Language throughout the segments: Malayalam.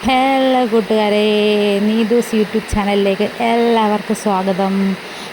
ഹലോ കൂട്ടുകാരെ, നീതൂസ് യൂട്യൂബ് ചാനലിലേക്ക് എല്ലാവർക്കും സ്വാഗതം.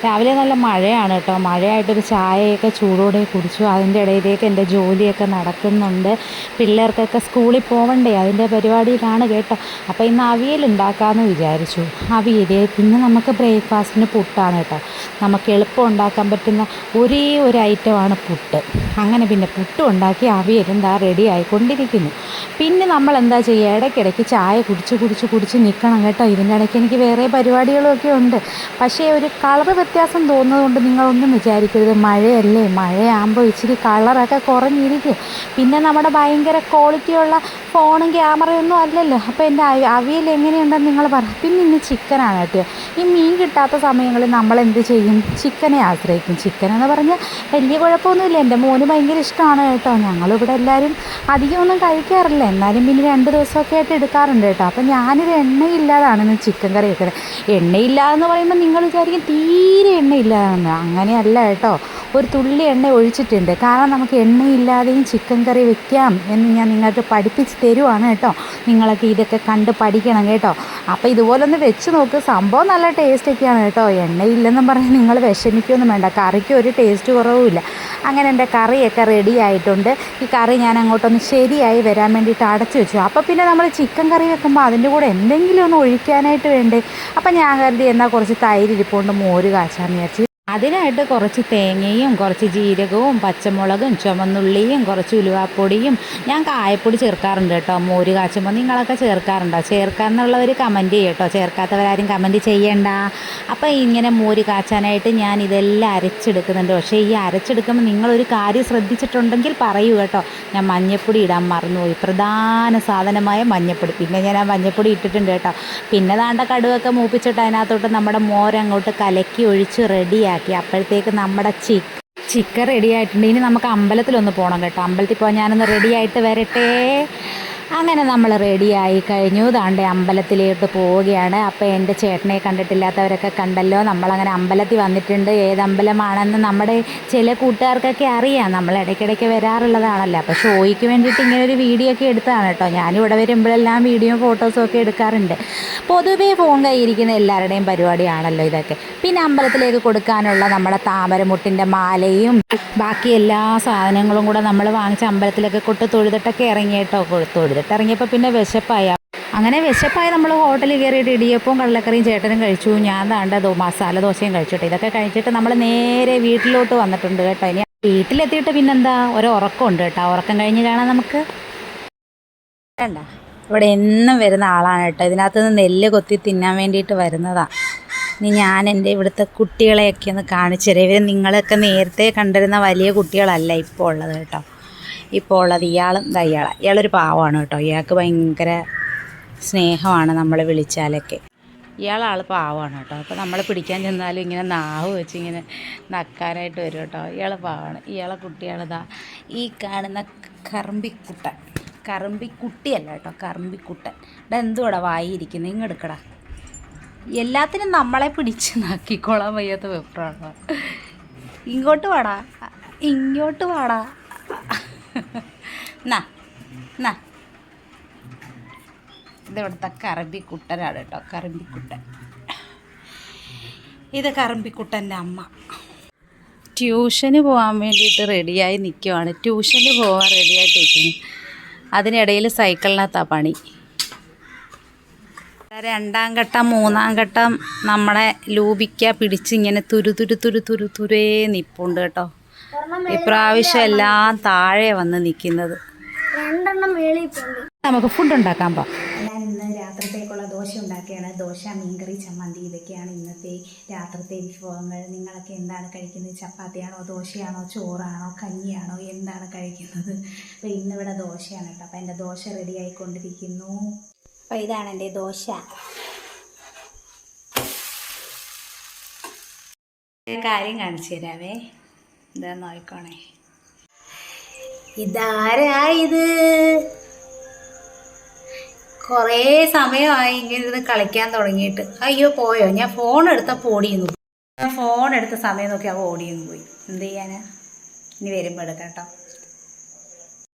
രാവിലെ നല്ല മഴയാണ് കേട്ടോ. മഴയായിട്ടൊരു ചായയൊക്കെ ചൂടോടെ കുടിച്ചു. അതിൻ്റെ ഇടയിലേക്ക് എൻ്റെ ജോലിയൊക്കെ നടക്കുന്നുണ്ട്. പിള്ളേർക്കൊക്കെ സ്കൂളിൽ പോവണ്ടേ, അതിൻ്റെ പരിപാടിയിലാണ് കേട്ടോ. അപ്പോൾ ഇന്ന് അവിയൽ ഉണ്ടാക്കാമെന്ന് വിചാരിച്ചു. അവിയൽ പിന്നെ നമുക്ക് ബ്രേക്ക്ഫാസ്റ്റിന് പുട്ടാണ് കേട്ടോ. നമുക്ക് എളുപ്പം ഉണ്ടാക്കാൻ പറ്റുന്ന ഒരേ ഒരു ഐറ്റമാണ് പുട്ട്. അങ്ങനെ പിന്നെ പുട്ടും ഉണ്ടാക്കി അവിയലും ദാ റെഡി ആയിക്കൊണ്ടിരിക്കുന്നു. പിന്നെ നമ്മൾ എന്താ ചെയ്യുക, ഇടയ്ക്കിടയ്ക്ക് ചായ കുടിച്ച് നിൽക്കണം കേട്ടോ. ഇതിൻ്റെ ഇടയ്ക്ക് എനിക്ക് വേറെ പരിപാടികളൊക്കെ ഉണ്ട്. പക്ഷേ ഒരു കളർ വ്യത്യാസം തോന്നുന്നതുകൊണ്ട് നിങ്ങളൊന്നും വിചാരിക്കരുത്. മഴയല്ലേ, മഴയാകുമ്പോൾ ഇച്ചിരി കളറൊക്കെ കുറഞ്ഞിരിക്കും. പിന്നെ നമ്മുടെ ഭയങ്കര ക്വാളിറ്റിയുള്ള ഫോണും ക്യാമറയൊന്നും അല്ലല്ലോ. അപ്പോൾ എൻ്റെ അവിയൽ എങ്ങനെയുണ്ടെന്ന് നിങ്ങൾ പറ. പിന്നെ ഇന്ന് ചിക്കനാണ് കേട്ടോ. ഈ മീൻ കിട്ടാത്ത സമയങ്ങളിൽ നമ്മൾ എന്ത് ചെയ്യും, ചിക്കനെ ആശ്രയിക്കും. ചിക്കൻ എന്ന് പറഞ്ഞാൽ വലിയ കുഴപ്പമൊന്നുമില്ല, എൻ്റെ മോന് ഭയങ്കര ഇഷ്ടമാണ് കേട്ടോ. ഞങ്ങളിവിടെ എല്ലാവരും അധികമൊന്നും കഴിക്കാറില്ല, എന്നാലും പിന്നെ 2 ദിവസമൊക്കെ ആയിട്ട് എടുക്കാറുണ്ട് കേട്ടോ. അപ്പം ഞാനിത് എണ്ണയില്ലാതാണ് ഇന്ന് ചിക്കൻ കറി വെക്കുന്നത്. എണ്ണയില്ലാതെന്ന് പറയുമ്പോൾ നിങ്ങൾ വിചാരിക്കും തീരെ എണ്ണയില്ലാതെന്ന്. അങ്ങനെയല്ല കേട്ടോ, ഒരു തുള്ളി എണ്ണ ഒഴിച്ചിട്ടുണ്ട്. കാരണം നമുക്ക് എണ്ണയില്ലാതെയും ചിക്കൻ കറി വെക്കാം എന്ന് ഞാൻ നിങ്ങൾക്ക് പഠിപ്പിച്ച് തരുവാണ് കേട്ടോ. നിങ്ങളൊക്കെ ഇതൊക്കെ കണ്ട് പഠിക്കണം കേട്ടോ. അപ്പോൾ ഇതുപോലൊന്ന് വെച്ച് നോക്ക്, സംഭവം നല്ല ടേസ്റ്റൊക്കെയാണ് കേട്ടോ. എണ്ണയില്ലെന്നും പറഞ്ഞ് നിങ്ങൾ വിഷമിക്കുകയൊന്നും വേണ്ട, കറിക്ക് ഒരു ടേസ്റ്റ് കുറവുമില്ല. അങ്ങനെ എൻ്റെ കറിയൊക്കെ റെഡി ആയിട്ടുണ്ട്. ഈ കറി ഞാൻ അങ്ങോട്ടൊന്ന് ശരിയായി വരാൻ വേണ്ടിയിട്ട് അടച്ചു വെച്ചു. അപ്പോൾ പിന്നെ നമ്മൾ ചിക്കൻ കറി വെക്കുമ്പോൾ അതിൻ്റെ കൂടെ എന്തെങ്കിലും ഒന്ന് ഒഴിക്കാനായിട്ട് വേണ്ടേ. അപ്പം ഞാൻ കരുതി എന്നാൽ കുറച്ച് തൈര് ഇരിപ്പുണ്ട്, മോര് കാച്ചാന്ന് വിചാരിച്ചു. അതിനായിട്ട് കുറച്ച് തേങ്ങയും കുറച്ച് ജീരകവും പച്ചമുളകും ചുവന്നുള്ളിയും കുറച്ച് ഉലുവാപ്പൊടിയും, ഞാൻ കായപ്പൊടി ചേർക്കാറുണ്ട് കേട്ടോ മോര് കാച്ചുമ്പോൾ. നിങ്ങളൊക്കെ ചേർക്കാറുണ്ടോ? ചേർക്കാമെന്നുള്ളവർ കമൻറ്റ് ചെയ്യട്ടോ, ചേർക്കാത്തവരാരും കമൻറ്റ് ചെയ്യണ്ട. അപ്പോൾ ഇങ്ങനെ മോര് കാച്ചാനായിട്ട് ഞാൻ ഇതെല്ലാം അരച്ചെടുക്കുന്നുണ്ട്. പക്ഷേ ഈ അരച്ചെടുക്കുമ്പോൾ നിങ്ങളൊരു കാര്യം ശ്രദ്ധിച്ചിട്ടുണ്ടെങ്കിൽ പറയൂ കേട്ടോ. ഞാൻ മഞ്ഞൾപ്പൊടി ഇടാൻ മറന്നുപോയി, പ്രധാന സാധനമായ മഞ്ഞൾപ്പൊടി. പിന്നെ ഞാൻ ആ മഞ്ഞൾപ്പൊടി ഇട്ടിട്ടുണ്ട് കേട്ടോ. പിന്നെ ദാണ്ട കടുവൊക്കെ മൂപ്പിച്ചിട്ട് അതിനകത്തോട്ട് നമ്മുടെ മോരങ്ങോട്ട് കലക്കി ഒഴിച്ച് റെഡിയാക്കി. അപ്പോഴത്തേക്ക് നമ്മുടെ ചിക്കൻ റെഡി ആയിട്ടുണ്ട്. ഇനി നമുക്ക് അമ്പലത്തിലൊന്ന് പോകണം കേട്ടോ. അമ്പലത്തിൽ പോകാൻ ഞാനൊന്ന് റെഡി ആയിട്ട് വരട്ടെ. അങ്ങനെ നമ്മൾ റെഡിയായി കഴിഞ്ഞു. ദാണ്ടെ അമ്പലത്തിലേക്ക് പോവുകയാണ്. അപ്പോൾ എൻ്റെ ചേട്ടനെ കണ്ടിട്ടില്ലാത്തവരൊക്കെ കണ്ടല്ലോ. നമ്മളങ്ങനെ അമ്പലത്തിൽ വന്നിട്ടുണ്ട്. ഏതമ്പലമാണെന്ന് നമ്മുടെ ചില കൂട്ടുകാർക്കൊക്കെ അറിയാം, നമ്മൾ ഇടയ്ക്കിടയ്ക്ക് വരാറുള്ളതാണല്ലോ. അപ്പോൾ ഷോയ്ക്ക് വേണ്ടിയിട്ട് ഇങ്ങനെ ഒരു വീഡിയോ ഒക്കെ എടുത്തതാണ് കേട്ടോ. ഞാനിവിടെ വരുമ്പോഴെല്ലാം വീഡിയോ ഫോട്ടോസും ഒക്കെ എടുക്കാറുണ്ട്. പൊതുവേ ഫോൺ കയ്യിരിക്കുന്ന എല്ലാവരുടെയും പരിപാടിയാണല്ലോ ഇതൊക്കെ. പിന്നെ അമ്പലത്തിലേക്ക് കൊടുക്കാനുള്ള നമ്മുടെ താമരമുട്ടിൻ്റെ മാലയും ബാക്കി എല്ലാ സാധനങ്ങളും കൂടെ നമ്മൾ വാങ്ങിച്ച അമ്പലത്തിലൊക്കെ തൊഴുതിട്ടൊക്കെ ഇറങ്ങി കേട്ടോ. തൊഴുതിട്ടിറങ്ങിയപ്പോൾ പിന്നെ വിശപ്പായ. അങ്ങനെ വിശപ്പായി നമ്മൾ ഹോട്ടലിൽ കയറിയിട്ട് ഇടിയപ്പവും കടലക്കറിയും ചേട്ടനും കഴിച്ചു. ഞാൻ താണ്ട മസാല ദോശയും കഴിച്ചിട്ട് ഇതൊക്കെ കഴിച്ചിട്ട് നമ്മൾ നേരെ വീട്ടിലോട്ട് വന്നിട്ടുണ്ട് കേട്ടോ. ഇനി വീട്ടിലെത്തിയിട്ട് പിന്നെന്താ, ഒരു ഉറക്കമുണ്ട് കേട്ടോ. ഉറക്കം കഴിഞ്ഞ് കാണാം നമുക്ക്. വേണ്ട, ഇവിടെ എന്നും വരുന്ന ആളാണ് കേട്ടോ. ഇതിനകത്ത് നിന്ന് നെല്ല് കൊത്തി തിന്നാൻ വേണ്ടിയിട്ട് വരുന്നതാണ്. ഇനി ഞാൻ എൻ്റെ ഇവിടുത്തെ കുട്ടികളെയൊക്കെ ഒന്ന് കാണിച്ചു തരാം. ഇവർ നിങ്ങളൊക്കെ നേരത്തെ കണ്ടിരുന്ന വലിയ കുട്ടികളല്ല ഇപ്പോൾ ഉള്ളത് കേട്ടോ. ഇപ്പോൾ ഉള്ളത് ഇയാളൊരു പാവമാണ് കേട്ടോ. ഇയാൾക്ക് ഭയങ്കര സ്നേഹമാണ് നമ്മൾ വിളിച്ചാലൊക്കെ. ഇയാളാൾ പാവമാണ് കേട്ടോ. അപ്പോൾ നമ്മൾ പിടിക്കാൻ ചെന്നാലും ഇങ്ങനെ നാവ് വെച്ച് ഇങ്ങനെ നക്കാനായിട്ട് വരും കേട്ടോ. ഇയാൾ പാവമാണ്. ഇയാളെ കുട്ടികളിതാ ഈ കാണുന്ന കറുമ്പിക്കുട്ടിയല്ല കേട്ടോ, കറുമ്പിക്കുട്ടൻ. ഇവിടെ എന്തുകൂടെ വായിരിക്കുന്നു, ഇങ്ങെടുക്കടാ. എല്ലാത്തിനും നമ്മളെ പിടിച്ച് നക്കിക്കോളാൻ വയ്യാത്ത വെപ്രാണ്. ഇങ്ങോട്ട് വാടാ, ഇങ്ങോട്ട് വാടാ. എന്നാ ഇതിവിടുത്തെ കറുമ്പിക്കുട്ടനാണ് കേട്ടോ, കറുമ്പിക്കുട്ടൻ. ഇത് കറുമ്പിക്കുട്ടൻ്റെ അമ്മ. ട്യൂഷന് പോകാൻ വേണ്ടിയിട്ട് റെഡിയായി നിൽക്കുവാണ്. ട്യൂഷന് പോകാൻ റെഡിയായിട്ട് നിൽക്കുന്നു. അതിനിടയിൽ സൈക്കിളിനകത്താണ് പണി. 2ാം ഘട്ടം 3ാം ഘട്ടം നമ്മളെ ലൂപിക്ക പിടിച്ചിങ്ങനെ തുരുതുരേ നിൽപ്പുണ്ട് കേട്ടോ. ഇപ്രാവശ്യം എല്ലാം താഴെ വന്ന് നിൽക്കുന്നത്. നമുക്ക് ഫുഡ് ഉണ്ടാക്കാൻ പോകാം. ഞാൻ ഇന്ന് രാത്രിത്തേക്കുള്ള ദോശ ഉണ്ടാക്കുകയാണ്. ദോശ, മീൻകറി, ചമ്മന്തി, ഇതൊക്കെയാണ് ഇന്നത്തെ രാത്രിത്തെ വിഭവങ്ങൾ. നിങ്ങളൊക്കെ എന്താണ് കഴിക്കുന്നത്? ചപ്പാത്തിയാണോ, ദോശയാണോ, ചോറാണോ, കഞ്ഞിയാണോ, എന്താണ് കഴിക്കുന്നത്? അപ്പോൾ ഇന്നിവിടെ ദോശയാണ് കേട്ടോ. അപ്പോൾ എൻ്റെ ദോശ റെഡി ആയിക്കൊണ്ടിരിക്കുന്നു. അപ്പോൾ ഇതാണ് എൻ്റെ ദോശ. കാര്യം കാണിച്ചു തരാവേ, ഇതാ നോക്കണേ. ഇതാരായത്? കുറേ സമയമായി ഇങ്ങനെ ഇരുന്ന് കളിക്കാൻ തുടങ്ങിയിട്ട്. അയ്യോ പോയോ? ഞാൻ ഫോൺ എടുത്തപ്പോൾ ഓടിയെന്നു. ഞാൻ ഫോൺ എടുത്ത സമയം നോക്കി അവ ഓടിയെന്ന് പോയി. എന്ത് ചെയ്യാനാ? ഇനി വരുമ്പോൾ എടുക്കാം കേട്ടോ.